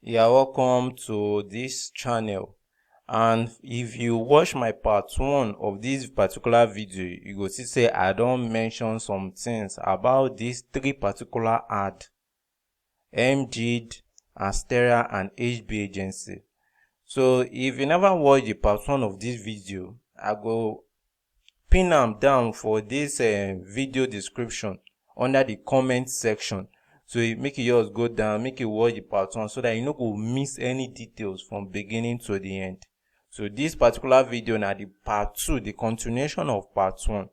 Yeah, welcome to this channel. And if you watch my part 1 of this particular video, you go see say I don't mention some things about these three particular ad: Mgid, Adsterra, and HBagency. So if you never watch the part 1 of this video, I go pin them down for this video description under the comment section. So make you just go down, make you watch the part 1 so that you no go miss any details from beginning to the end. So this particular video na the part 2, the continuation of part 1.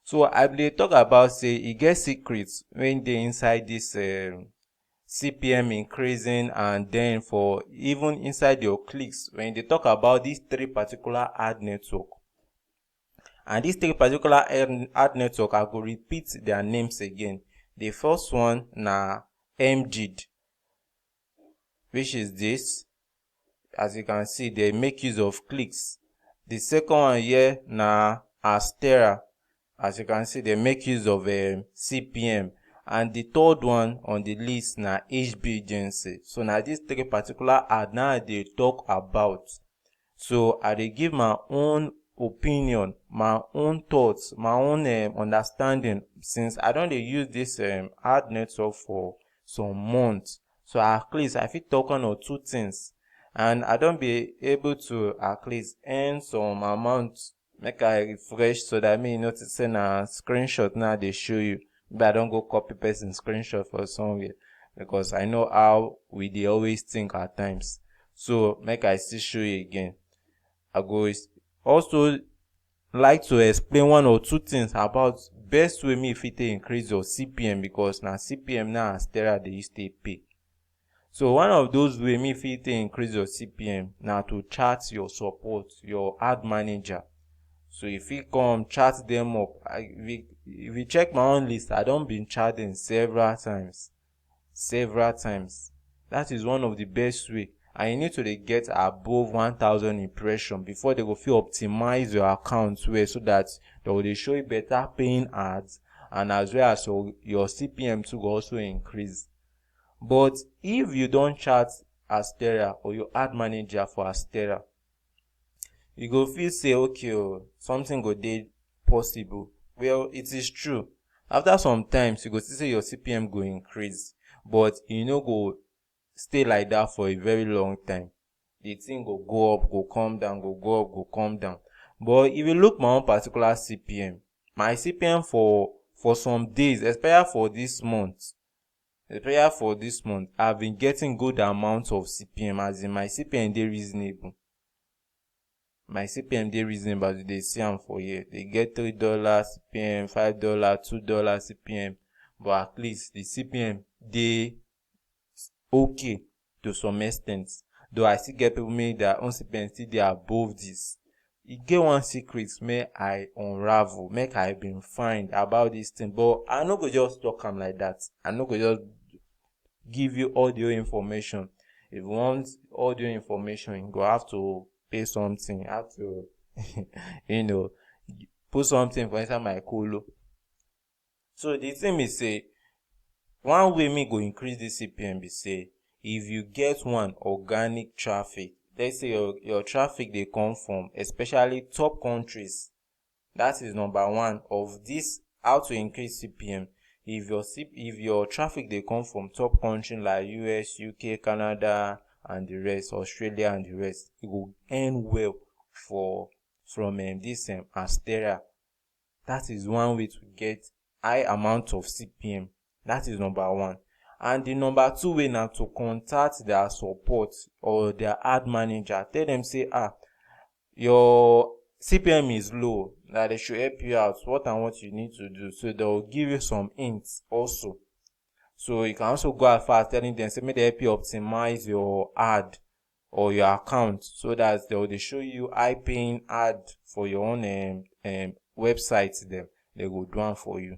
So I dey talk about say e get secrets when dey inside this CPM increasing, and then for even inside your clicks when they talk about these three particular ad network. And these three particular ad network, I go repeat their names again. The first one na Mgid, which is this. As you can see, they make use of clicks. The second one here na Adsterra. As you can see, they make use of CPM. And the third one on the list na HBagency. So now these three particular ad now they talk about. So I dey give my own opinion, my own thoughts, my own understanding, since I don dey use this ad network for some months. So at least I fit talk one or two things, and I don be able to at least earn some amount. Make I refresh so that me notice say na screenshot now they show you, but I don't go copy person screenshot for somewhere, because I know how we dey always think at times. So make I still show you again. I go also like to explain one or two things about best way me fit increase your CPM, because now CPM now Adsterra dey use take pay. So one of those way me fit increase your CPM now to chat your support, your ad manager. So if you come chat them up, if you check my own list, I don't been chatting several times. That is one of the best way. And you need to get above 1,000 impressions before they go feel optimize your account well, so that they will show you better paying ads, and as well as your CPM to also increase. But if you don't chat Adsterra or your ad manager for Adsterra, you go feel say okay, something go dey possible. Well, it is true. After some times you go see say your CPM go increase, but you no go stay like that for a very long time. The thing go up, go come down, go up, go come down. But if you look my own particular CPM, my CPM for some days, especially for this month, I've been getting good amounts of CPM, as in my CPM dey reasonable. My CPM dey reasonable, as you dey see am for here. They get $3 CPM, $5, $2 CPM, but at least the CPM dey okay to some extent. Though I still get people make their own CPM still dey above this. E get one secret make I unravel, make I been find about this thing, but I no go just talk am like that. I no go just give you audio information. If you want audio information, you go have to pay something. You have to put something for inside my colo. So the thing is say, one way me go increase this CPM be say, if you get one organic traffic, let's say your traffic they come from especially top countries. That is number one of this how to increase CPM. If your traffic they come from top countries like US, UK, Canada, and the rest, Australia and the rest, it will earn well from this Adsterra. That is one way to get high amount of CPM. That is number one. And the number two way now to contact their support or their ad manager. Tell them say, your CPM is low, that they should help you out, what you need to do. So they'll give you some hints also. So you can also go as far as telling them, say, may they help you optimize your ad or your account, so that they show you high paying ad for your own website. They will do one for you.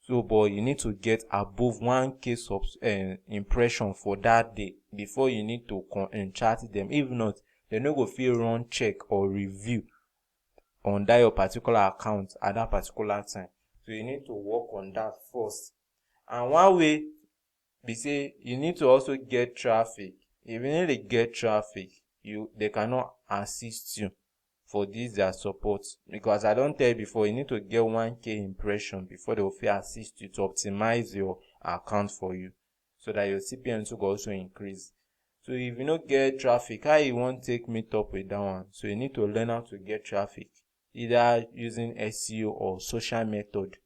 So, but you need to get above 1K impression for that day before you need to chat them. If not, they no go feel run check or review on that your particular account at that particular time. So you need to work on that first. And one way be say you need to also get traffic if you need to get traffic, they cannot assist you for this their support, because I don't tell you before, you need to get 1k impression before they will assist you to optimize your account for you, so that your CPM will also increase. So if you don't get traffic, how you won't take meet up with that one? So you need to learn how to get traffic, either using SEO or social method.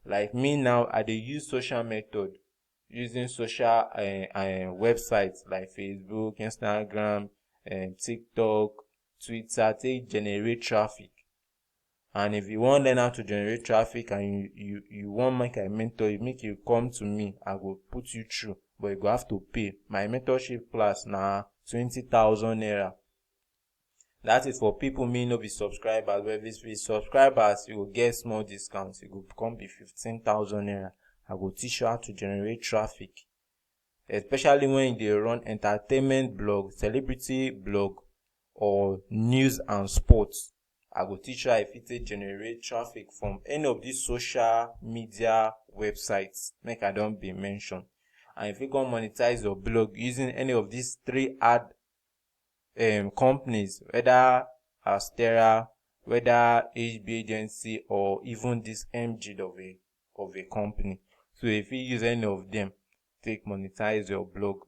Like me now, I dey use social method, using social websites like Facebook, Instagram, TikTok, Twitter, take generate traffic. And if you want learn how to generate traffic and you want make I mentor you, make you come to me, I go put you through, but you go have to pay. My mentorship class na 20,000 naira. That is for people may no be subscribers, but if it's be subscribers, you will get small discounts. It will become be 15,000 naira. I will teach you how to generate traffic, especially when they run entertainment blog, celebrity blog, or news and sports. I will teach you how to generate traffic from any of these social media websites make I don't be mentioned. And if you can monetize your blog using any of these 3 ad companies, whether Adsterra, whether HBagency, or even this Mgid of a company. So if you use any of them, take monetize your blog.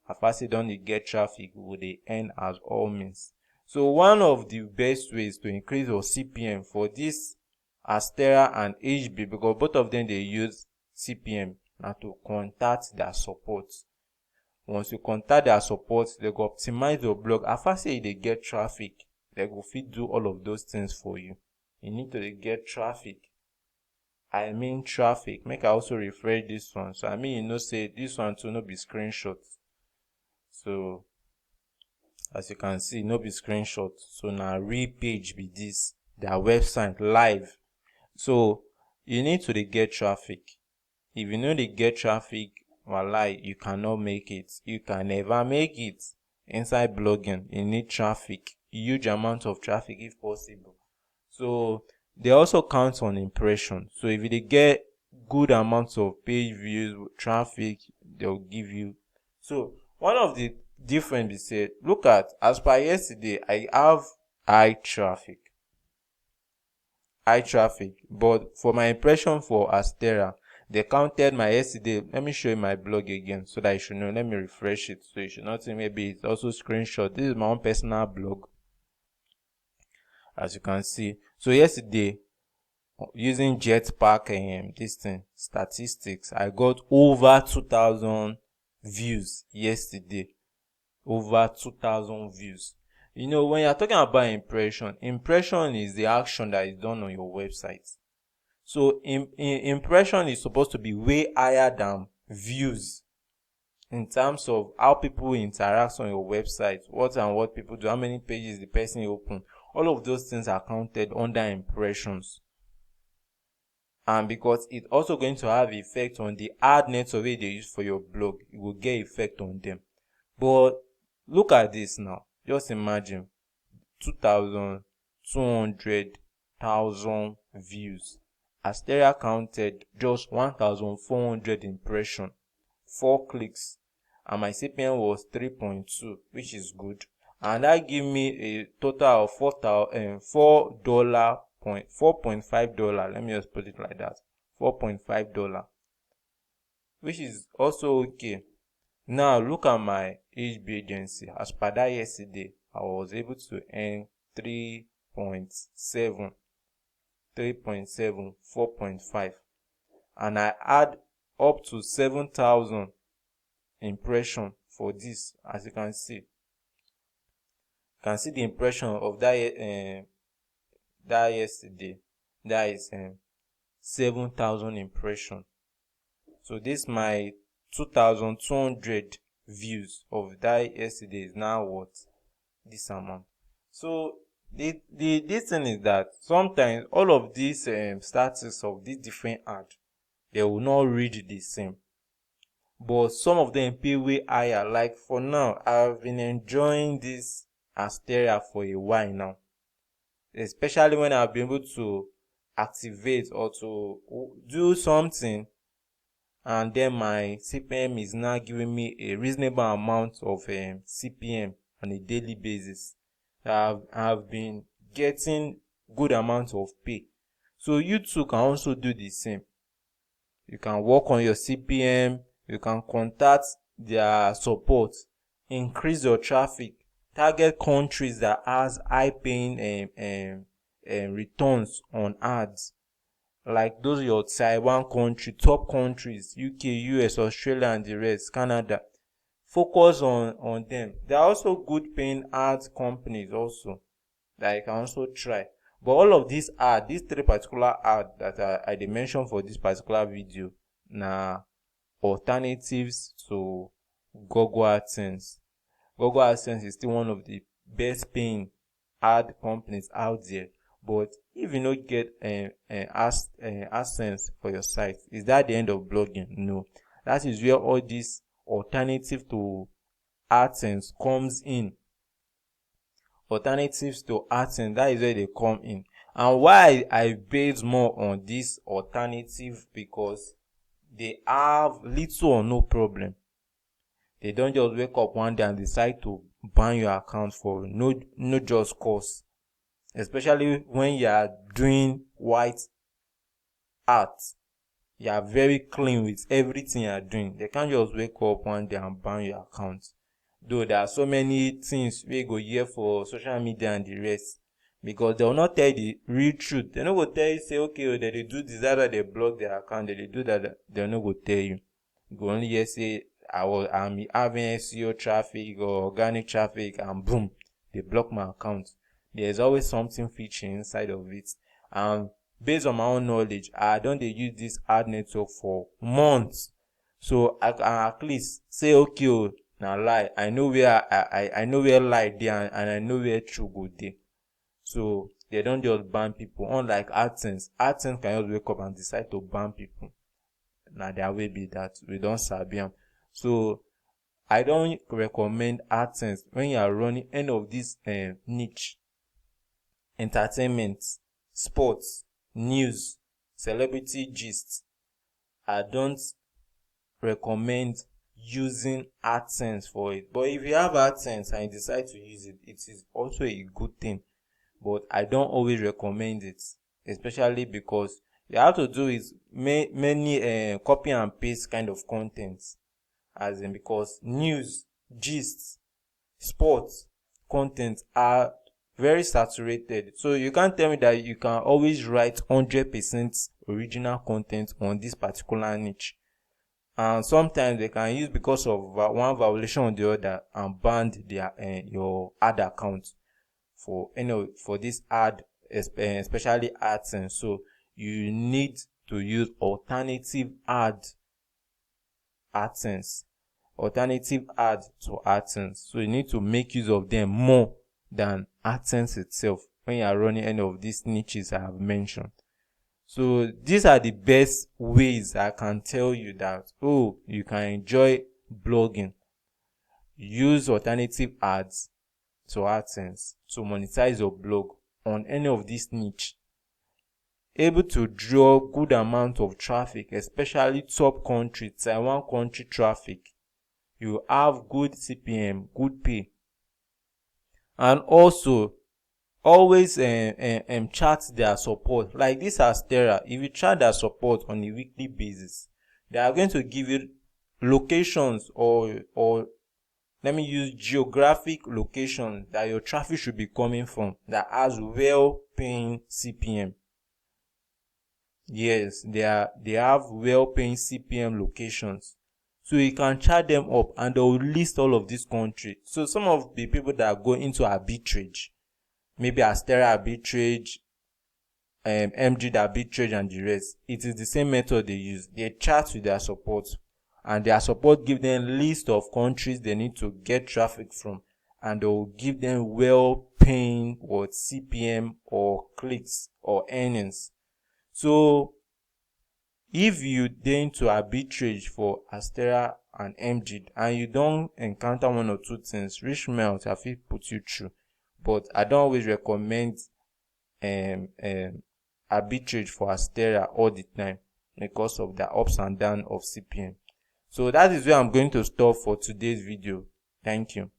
After you don't get traffic, will they earn as all means. So one of the best ways to increase your CPM for this Adsterra and HB, because both of them they use CPM, now to contact their support. Once you contact their support, they go optimize your blog. After say they get traffic, they go fit do all of those things for you. You need to get traffic. I mean traffic. Make I also refresh this one. So I mean, say this one too no be screenshots. So as you can see, no be screenshot. So now real page be this, their website live. So you need to get traffic. If you know they get traffic, wallahi, you cannot make it. You can never make it. Inside blogging, you need traffic, huge amount of traffic if possible. So they also count on impressions. So if they get good amounts of page views, traffic, they'll give you. So one of the difference is said, look at, as per yesterday, I have high traffic, but for my impression for Adsterra, they counted my yesterday. Let me show you my blog again so that you should know. Let me refresh it so you should not think maybe it's also screenshot. This is my own personal blog, as you can see. So yesterday, using Jetpack this thing statistics, I got over 2,000 views yesterday. Over 2,000 views. When you're talking about impression is the action that is done on your website. So impression is supposed to be way higher than views in terms of how people interact on your website, what people do, how many pages the person open. All of those things are counted under impressions. And because it's also going to have effect on the ad network they use for your blog, it will get effect on them. But look at this now. Just imagine 200,000 views. Adsterra counted just 1,400 impression, 4 clicks, and my CPM was 3.2, which is good. And that gave me a total of $4.5. Let me just put it like that, $4.5, which is also okay. Now look at my HBagency. As per that yesterday, I was able to earn 3.7, 4.5, and I add up to 7,000 impression for this. As you can see, the impression of that yesterday. That is 7,000 impression. So this my 2,200 views of that yesterday is now what? This amount. So this thing is that sometimes all of these statistics of these different ads, they will not read the same, but some of them pay way higher. Like for now, I've been enjoying this Adsterra for a while now, especially when I've been able to activate or to do something and then my CPM is now giving me a reasonable amount of CPM on a daily basis. I've been getting good amount of pay. So you too can also do the same. You can work on your CPM, you can contact their support, increase your traffic, target countries that has high paying returns on ads, like those your Taiwan country, top countries, UK, US, Australia and the rest, Canada. Focus on them. There are also good paying ads companies also that you can also try. But all of these three particular ads that I did mention for this particular video, na alternatives to Google AdSense. Google AdSense is still one of the best paying ad companies out there. But if you don't get AdSense for your site, is that the end of blogging? No. That is where all this alternative to AdSense comes in. Alternatives to AdSense, that is where they come in. And why I base more on this alternative, because they have little or no problem. They don't just wake up one day and decide to ban your account for no just cause. Especially when you are doing white art. You are very clean with everything you are doing. They can't just wake up one day and ban your account. Though there are so many things we go hear for social media and the rest, because they will not tell the real truth. They no go tell you, say, okay, they do this, that they block their account, they do that, they no go tell you. You go only hear say, I'm having SEO traffic or organic traffic, and boom, they block my account. There's always something featuring inside of it. And based on my own knowledge, I don't use this ad network for months. So I can at least say, okay, now lie. I know where I know where lie there, and I know where true go there. So they don't just ban people. Unlike AdSense can just wake up and decide to ban people. Now there will be that we don't sabi them. So I don't recommend AdSense when you are running any of these niche: entertainment, sports, news, celebrity gist. I don't recommend using AdSense for it. But if you have AdSense and you decide to use it, it is also a good thing. But I don't always recommend it, especially because you have to do is many copy and paste kind of content, as in, because news, gist, sports content are very saturated. So you can't tell me that you can always write 100% original content on this particular niche. And sometimes they can use, because of one violation or the other, and ban their your ad account for for this ad, especially AdSense. So you need to use alternative AdSense, alternative ad to AdSense. So you need to make use of them more than AdSense itself when you are running any of these niches I have mentioned. So these are the best ways I can tell you that, oh, you can enjoy blogging. Use alternative ads to AdSense to monetize your blog on any of these niche. Able to draw good amount of traffic, especially top country, Taiwan country traffic. You have good CPM, good pay. And also, always chat their support. Like this Adsterra, if you chat their support on a weekly basis, they are going to give you locations, or let me use geographic location that your traffic should be coming from, that has well-paying CPM. Yes, they have well-paying CPM locations. So you can chat them up and they will list all of these countries. So some of the people that go into arbitrage, maybe Adsterra arbitrage, Mgid arbitrage and the rest, it is the same method they use. They chat with their support, and their support give them list of countries they need to get traffic from, and they will give them well-paying or CPM or clicks or earnings. So if you dey into arbitrage for Adsterra and Mgid and you don't encounter one or two things, reach me out, I fit put you through. But I don't always recommend arbitrage for Adsterra all the time. because of the ups and downs of CPM. So that is where I'm going to stop for today's video. Thank you.